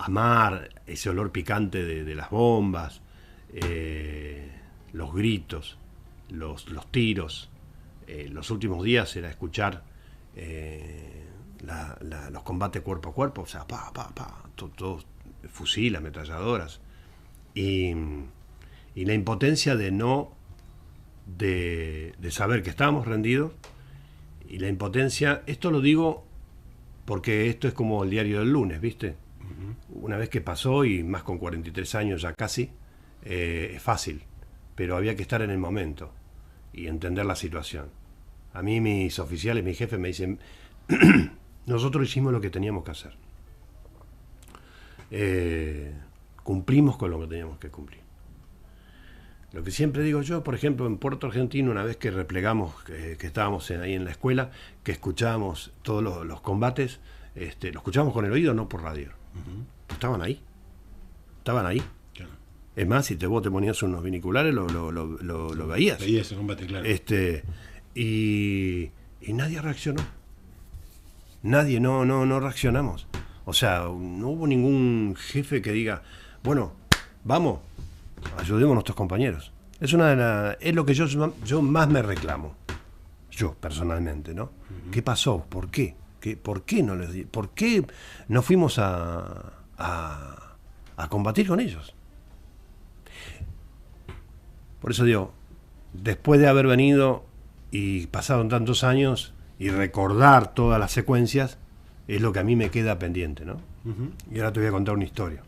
mar, ese olor picante de las bombas, los gritos, los tiros, los últimos días era escuchar los combates cuerpo a cuerpo, o sea, todos fusiles, ametralladoras. Y la impotencia de saber que estábamos rendidos, y la impotencia, esto lo digo porque esto es como el diario del lunes, ¿viste? Una vez que pasó, y más con 43 años ya casi, es fácil, pero había que estar en el momento y entender la situación. A mí mis oficiales, mis jefes me dicen, nosotros hicimos lo que teníamos que hacer. Cumplimos con lo que teníamos que cumplir. Lo que siempre digo yo, por ejemplo, en Puerto Argentino, una vez que replegamos, que estábamos ahí en la escuela, que escuchábamos todos los combates, lo escuchábamos con el oído, no por radio. Estaban ahí. Claro. Es más, si vos te ponías unos binoculares, lo veías. Veías el combate, claro. Y nadie reaccionó. Nadie, no reaccionamos. O sea, no hubo ningún jefe que diga, bueno, vamos, ayudemos a nuestros compañeros. Es lo que yo más me reclamo. Yo, personalmente, ¿no? ¿Qué pasó? ¿Por qué? ¿Por qué no fuimos a combatir con ellos? Por eso digo, después de haber venido y pasaron tantos años y recordar todas las secuencias, es lo que a mí me queda pendiente, ¿no? Y ahora te voy a contar una historia.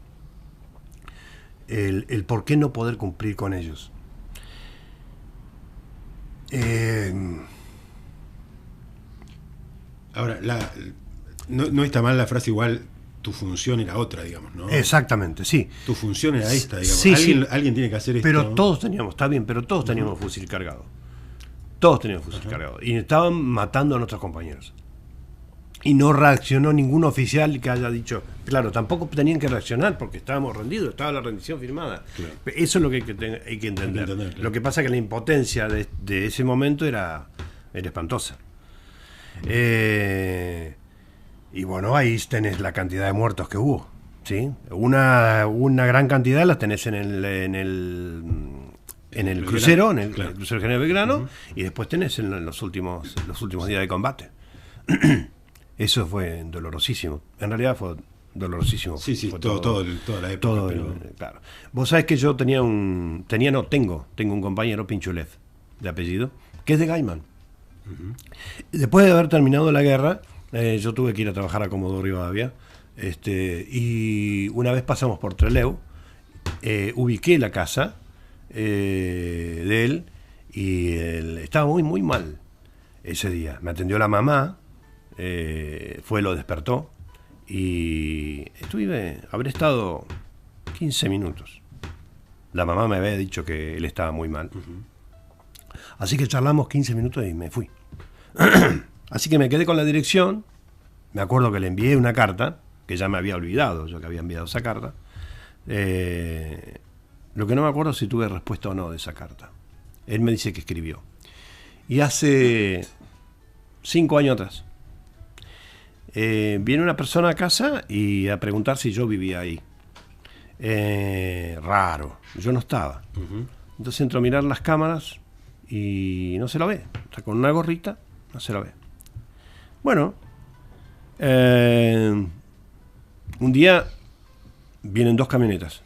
El por qué no poder cumplir con ellos. Ahora, no está mal la frase, igual tu función era otra, digamos, ¿no? Exactamente, sí. Tu función era esta, digamos. Sí, alguien tiene que hacer esto. Pero todos teníamos, está bien, pero todos teníamos fusil cargado. Todos teníamos fusil cargado. Y estaban matando a nuestros compañeros. Y no reaccionó ningún oficial que haya dicho, claro, tampoco tenían que reaccionar porque estábamos rendidos, estaba la rendición firmada. Claro. Eso es lo que hay que entender. Claro. Lo que pasa es que la impotencia de ese momento era espantosa. Y bueno, ahí tenés la cantidad de muertos que hubo, ¿sí? Una gran cantidad las tenés en el crucero, en el crucero General Belgrano, y después tenés en los últimos días de combate. Eso fue dolorosísimo. En realidad fue dolorosísimo. Sí, fue toda la época. Claro. Vos sabés que yo tengo un compañero, Pinchulev, de apellido, que es de Gaiman. Después de haber terminado la guerra, yo tuve que ir a trabajar a Comodoro Rivadavia, y una vez pasamos por Trelew, ubiqué la casa de él, Y estaba muy, muy mal ese día. Me atendió la mamá, lo despertó y habré estado 15 minutos. La mamá me había dicho que él estaba muy mal. Así que charlamos 15 minutos y me fui. Así que me quedé con la dirección. Me acuerdo que le envié una carta, que ya me había olvidado, yo que había enviado esa carta. Lo que no me acuerdo es si tuve respuesta o no de esa carta. Él me dice que escribió. Y hace 5 años atrás viene una persona a casa y a preguntar si yo vivía ahí. Raro, yo no estaba. Entonces entro a mirar las cámaras y no se la ve. Está con una gorrita, no se la ve. Bueno, un día vienen 2 camionetas.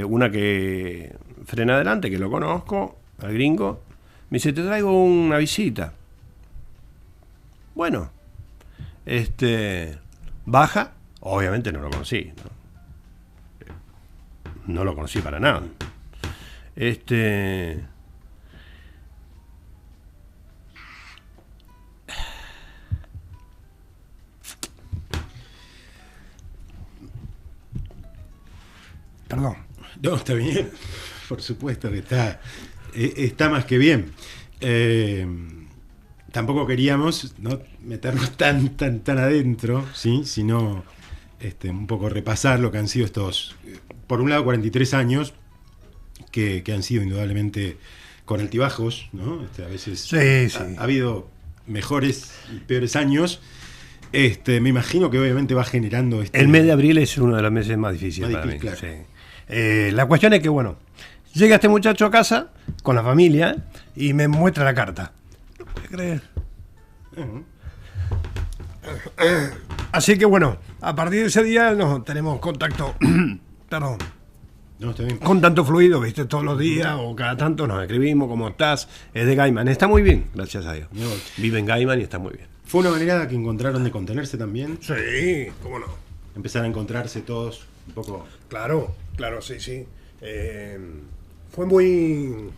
Una que frena adelante, que lo conozco, al gringo. Me dice, te traigo una visita. Bueno, baja. Obviamente no lo conocí, no lo conocí para nada. Perdón. No, está bien. Por supuesto que está más que bien. Tampoco queríamos, ¿no?, meternos tan adentro, ¿sí?, sino un poco repasar lo que han sido estos, por un lado, 43 años que han sido indudablemente con altibajos, ¿no? A veces sí. Ha habido mejores y peores años. Me imagino que obviamente va generando... El mes de abril es uno de los meses más difíciles para mí. Claro. Sí. La cuestión es que, bueno, llega este muchacho a casa con la familia y me muestra la carta. No puede creer. Así que, bueno, a partir de ese día nos tenemos contacto. Perdón. No, está bien. Con tanto fluido, ¿viste? Todos los días o cada tanto nos escribimos, ¿cómo estás? Es de Gaiman. Está muy bien, gracias a Dios. Vive en Gaiman y está muy bien. ¿Fue una manera que encontraron de contenerse también? Sí, cómo no. Empezar a encontrarse todos un poco... Claro, sí. Fue muy...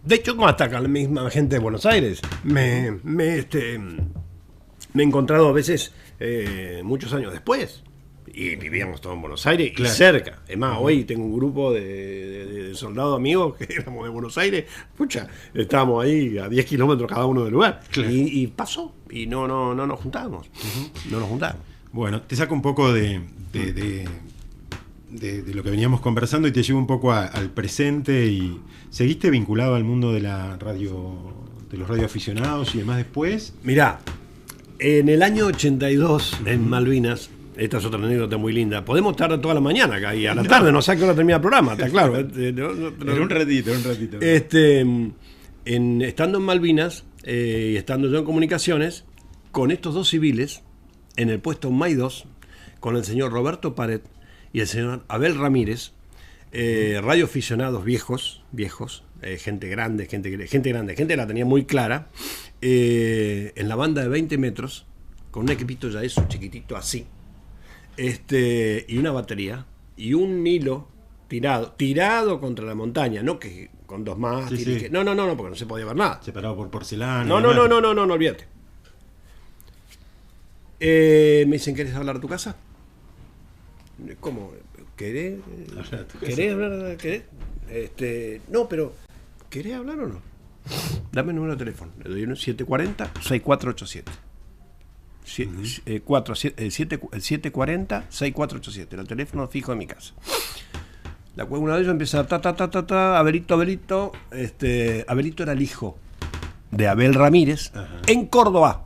De hecho, como hasta acá la misma gente de Buenos Aires me he encontrado a veces muchos años después. Y vivíamos todos en Buenos Aires, claro, y cerca. Es más, hoy tengo un grupo de soldados amigos que éramos de Buenos Aires. Pucha, estábamos ahí a 10 kilómetros cada uno del lugar. Claro. Y pasó. Y no nos juntábamos. No nos juntábamos. Bueno, te saco un poco de lo que veníamos conversando y te llevo un poco al presente. Y ¿seguiste vinculado al mundo de la radio, de los radioaficionados y demás después? Mirá, en el año 82, en Malvinas, esta es otra anécdota muy linda. Podemos estar toda la mañana acá y a la tarde, no sé a qué hora termina el programa, está claro. En un ratito. Estando en Malvinas y estando yo en comunicaciones, con estos 2 civiles, en el puesto MAI 2, con el señor Roberto Paret y el señor Abel Ramírez, radioaficionados viejos, gente grande, gente la tenía muy clara, en la banda de 20 metros, con un equipito ya eso, chiquitito así, y una batería, y un hilo tirado contra la montaña, no que con 2 más, sí. No, porque no se podía ver nada. Separado por porcelana. No, olvídate. Me dicen, ¿querés hablar a tu casa? ¿Cómo? ¿Querés hablar? ¿Querés? No, pero ¿querés hablar o no? Dame el número de teléfono. Le doy un 740-6487. 740-6487. El teléfono fijo de mi casa. La cual una de ellos empieza a Abelito. Abelito era el hijo de Abel Ramírez. Ajá. En Córdoba.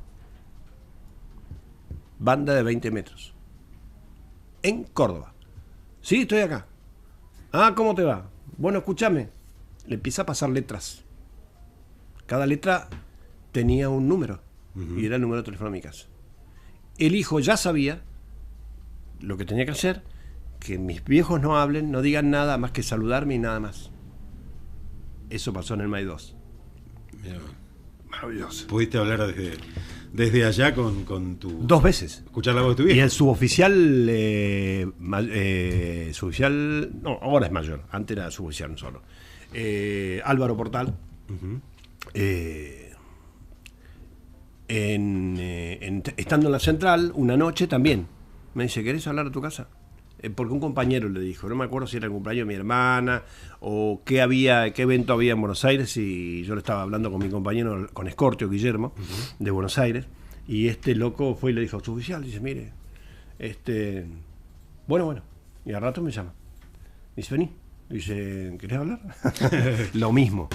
Banda de 20 metros. En Córdoba. Sí, estoy acá. Ah, ¿cómo te va? Bueno, escúchame. Le empieza a pasar letras. Cada letra tenía un número. Y era el número de teléfono de mi casa. El hijo ya sabía lo que tenía que hacer, que mis viejos no hablen, no digan nada más que saludarme y nada más. Eso pasó en el MAI 2. Maravilloso. ¿Pudiste hablar desde allá con tu... 2 veces. Escuchar la voz de tu viejo. Y el suboficial... suboficial... No, ahora es mayor. Antes era suboficial solo. Álvaro Portal. Estando en la central, una noche también, me dice, ¿querés hablar a tu casa? Porque un compañero le dijo, no me acuerdo si era el cumpleaños de mi hermana o qué evento había en Buenos Aires, y yo le estaba hablando con mi compañero, con Escortio Guillermo, de Buenos Aires, y este loco fue y le dijo a su oficial, dice, mire, bueno, y al rato me llama, dice, vení, dice, ¿querés hablar? Lo mismo.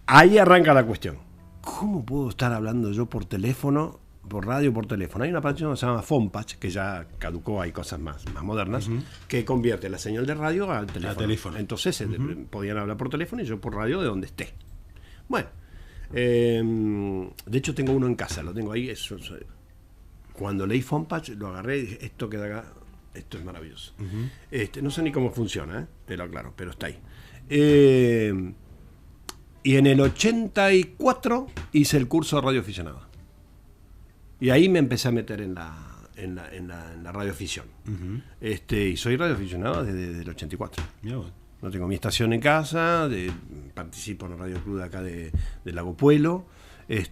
Ahí arranca la cuestión. ¿Cómo puedo estar hablando yo por teléfono, por radio, por teléfono? Hay una aplicación que se llama Fonpatch, que ya caducó, hay cosas más modernas, que convierte la señal de radio al teléfono. Entonces podían hablar por teléfono y yo por radio de donde esté. Bueno, de hecho tengo uno en casa, lo tengo ahí. Cuando leí Fonpatch lo agarré y dije, esto queda acá, esto es maravilloso. No sé ni cómo funciona, te lo aclaro, pero está ahí. Y en el 84 hice el curso de radioaficionado. Y ahí me empecé a meter en la radioafición. Y soy radioaficionado desde el 84. No tengo mi estación en casa, participo en el Radio Club de acá de Lago Puelo. Ahí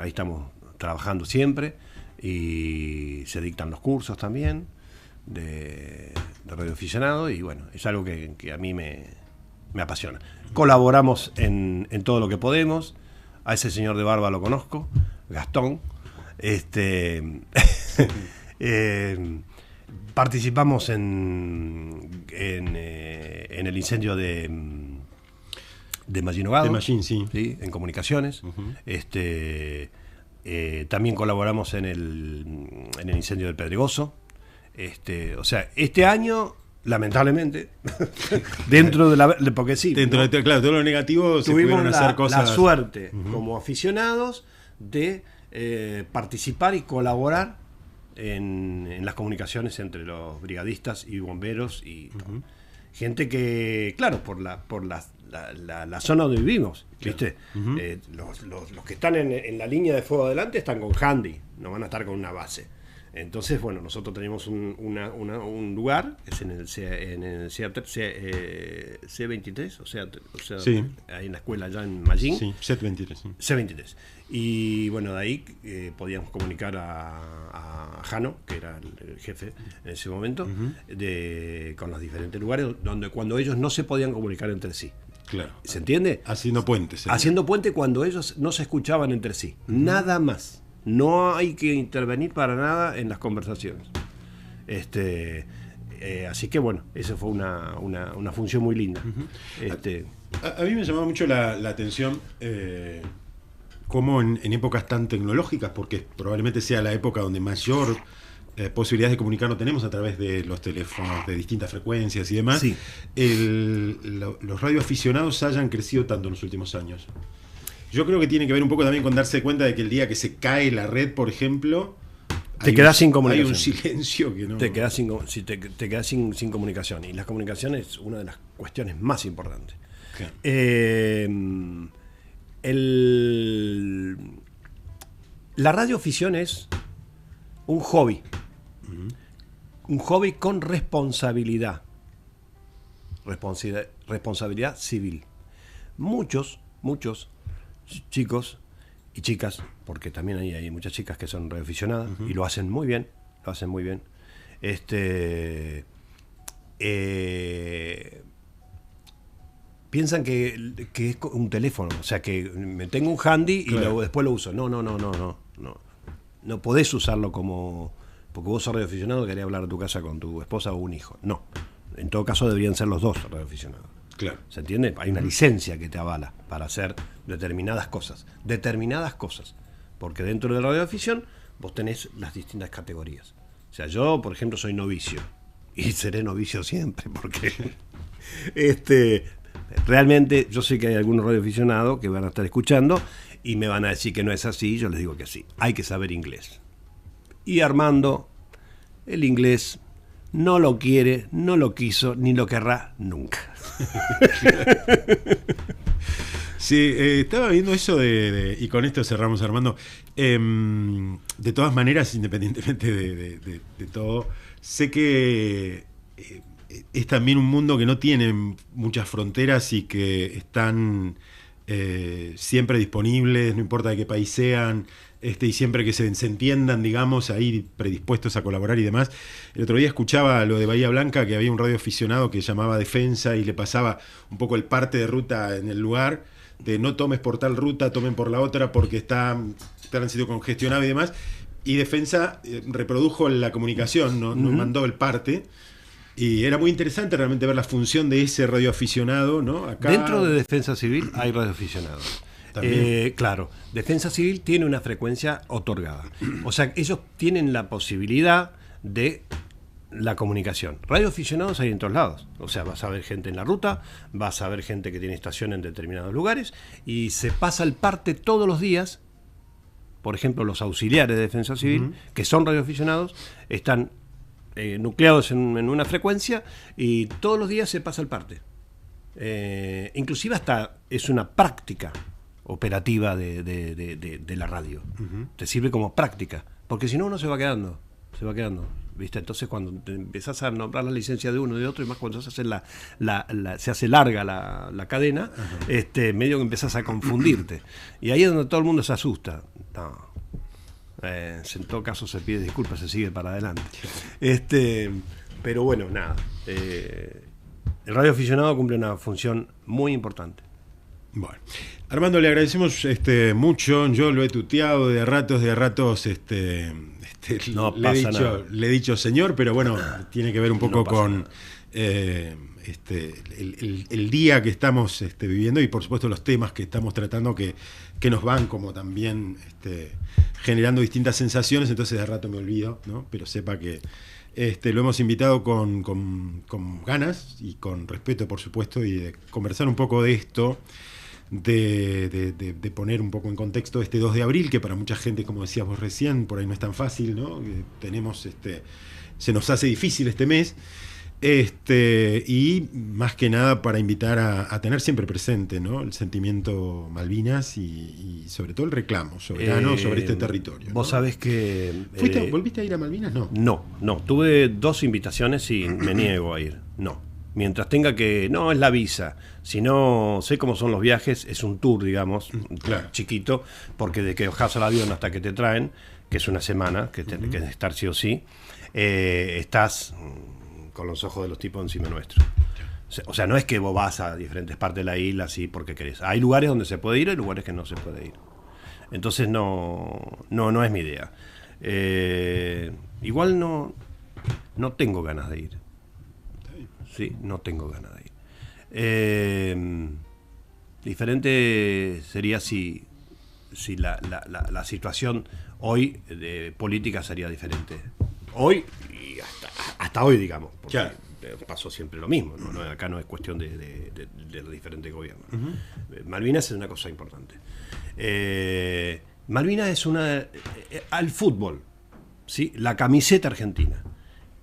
estamos trabajando siempre. Y se dictan los cursos también de radioaficionado. Y bueno, es algo que a mí me apasiona. Colaboramos en todo lo que podemos. A ese señor de barba lo conozco, Gastón. Participamos en el incendio de Mallinogado, sí, en comunicaciones. También colaboramos en el incendio del Pedregoso. O sea, este año, lamentablemente, dentro de porque sí, dentro de claro, todo lo negativo, se pudieron hacer cosas. La suerte como aficionados de participar y colaborar en las comunicaciones entre los brigadistas y bomberos y gente que, claro, por la zona donde vivimos, ¿viste? Los que están en la línea de fuego adelante están con handy, no van a estar con una base. Entonces, bueno, nosotros tenemos un lugar, es en el C23, o sea sí, ahí en la escuela allá en Mallín. Sí, C23. Sí. C23. Y bueno, de ahí podíamos comunicar a Jano, que era el jefe en ese momento, con los diferentes lugares donde cuando ellos no se podían comunicar entre sí. Claro. ¿Se entiende? Haciendo puentes. Haciendo puente cuando ellos no se escuchaban entre sí. Nada más. No hay que intervenir para nada en las conversaciones. Así que bueno, esa fue una función muy linda. A mí me llamaba mucho la atención cómo en épocas tan tecnológicas, porque probablemente sea la época donde mayor posibilidades de comunicar no tenemos a través de los teléfonos de distintas frecuencias y demás, sí. Los radioaficionados hayan crecido tanto en los últimos años. Yo creo que tiene que ver un poco también con darse cuenta de que el día que se cae la red, por ejemplo, te quedas sin comunicación. Hay un silencio que no... Te quedas sin comunicación. Y la comunicación es una de las cuestiones más importantes. Claro. La radioafición es un hobby. Un hobby con responsabilidad. Responsabilidad civil. Muchos chicos y chicas, porque también hay muchas chicas que son radioaficionadas y lo hacen muy bien, piensan que es un teléfono, o sea, que me tengo un handy y después lo uso. No podés usarlo como porque vos sos radioaficionado y querés hablar a tu casa con tu esposa o un hijo. No, en todo caso deberían ser los dos radioaficionados. Claro. ¿Se entiende? Hay una licencia que te avala para hacer determinadas cosas. Porque dentro de la radioafición vos tenés las distintas categorías. O sea, yo, por ejemplo, soy novicio. Y seré novicio siempre, porque realmente yo sé que hay algunos radioaficionados que van a estar escuchando y me van a decir que no es así. Yo les digo que sí. Hay que saber inglés. Y Armando, el inglés no lo quiere, no lo quiso, ni lo querrá nunca. Sí, estaba viendo eso y con esto cerramos, Armando. De todas maneras, independientemente de todo, sé que es también un mundo que no tiene muchas fronteras y que están siempre disponibles, no importa de qué país sean, y siempre que se entiendan, digamos, ahí predispuestos a colaborar y demás. El otro día escuchaba lo de Bahía Blanca, que había un radioaficionado que llamaba Defensa y le pasaba un poco el parte de ruta en el lugar, de no tomes por tal ruta, tomen por la otra porque está tránsito congestionado y demás. Y Defensa reprodujo la comunicación, nos mandó el parte. Y era muy interesante realmente ver la función de ese radioaficionado, ¿no? Acá... Dentro de Defensa Civil hay radioaficionados. Claro, Defensa Civil tiene una frecuencia otorgada. O sea, ellos tienen la posibilidad de la comunicación. Radioaficionados hay en todos lados. O sea, vas a ver gente en la ruta, vas a ver gente que tiene estación en determinados lugares y se pasa el parte todos los días. Por ejemplo, los auxiliares de Defensa Civil, que son radioaficionados, están nucleados en una frecuencia y todos los días se pasa el parte. Inclusive hasta es una práctica operativa de la radio. Te sirve como práctica, porque si no uno se va quedando, ¿viste? Entonces cuando te empezás a nombrar la licencia de uno y de otro, y más cuando se hace larga la cadena, medio que empezás a confundirte. Y ahí es donde todo el mundo se asusta. No. En todo caso se pide disculpas, se sigue para adelante. Pero bueno, nada. El radioaficionado cumple una función muy importante. Bueno, Armando, le agradecemos mucho. Yo lo he tuteado de ratos, no le he dicho señor, pero bueno, tiene que ver un poco con el día que estamos viviendo y por supuesto los temas que estamos tratando que nos van como también generando distintas sensaciones, entonces de rato me olvido, ¿no? Pero sepa que lo hemos invitado con ganas y con respeto, por supuesto, y de conversar un poco de esto, de poner un poco en contexto 2 de abril, que para mucha gente, como decías vos recién, por ahí no es tan fácil, ¿no? Tenemos se nos hace difícil este mes, y más que nada para invitar a tener siempre presente, ¿no? El sentimiento Malvinas y sobre todo el reclamo soberano sobre este territorio, ¿no? Vos sabés que... ¿Volviste a ir a Malvinas? No, tuve 2 invitaciones y me niego a ir, mientras tenga que... No es la visa, sino sé cómo son los viajes, es un tour, digamos, claro, chiquito, porque de que bajás al avión hasta que te traen, que es una semana, que tenés que estar sí o sí, estás con los ojos de los tipos encima nuestro. O sea, no es que vos vas a diferentes partes de la isla así porque querés. Hay lugares donde se puede ir, hay lugares que no se puede ir. Entonces no es mi idea. Igual no tengo ganas de ir. Sí, no tengo ganas de ir. Diferente sería si la situación hoy de política sería diferente. Hoy y hasta hoy, digamos. Porque claro, pasó siempre lo mismo. ¿No? Acá no es cuestión de los diferentes gobiernos. Malvinas es una cosa importante. Malvinas es al fútbol, ¿sí? La camiseta argentina.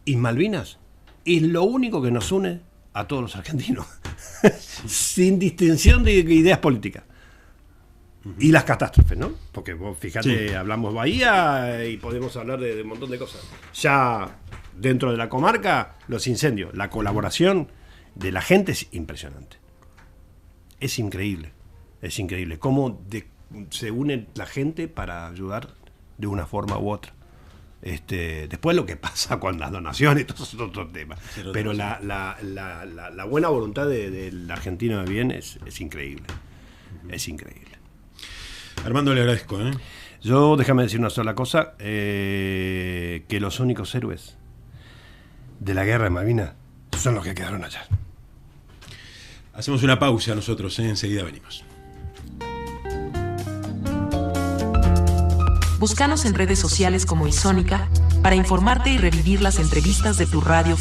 Y Malvinas es lo único que nos une a todos los argentinos, sin distinción de ideas políticas. Y las catástrofes, ¿no? Porque vos fíjate, sí, hablamos Bahía y podemos hablar de un montón de cosas. Ya dentro de la comarca, los incendios, la colaboración de la gente es impresionante. Es increíble cómo se une la gente para ayudar de una forma u otra. Después lo que pasa con las donaciones, todo es otro tema. Pero la buena voluntad del argentino de bien es increíble. Es increíble. Armando, le agradezco. Yo, déjame decir una sola cosa, que los únicos héroes de la guerra de Malvinas son los que quedaron allá. Hacemos una pausa nosotros, enseguida venimos. Búscanos en redes sociales como Isónica para informarte y revivir las entrevistas de tu radio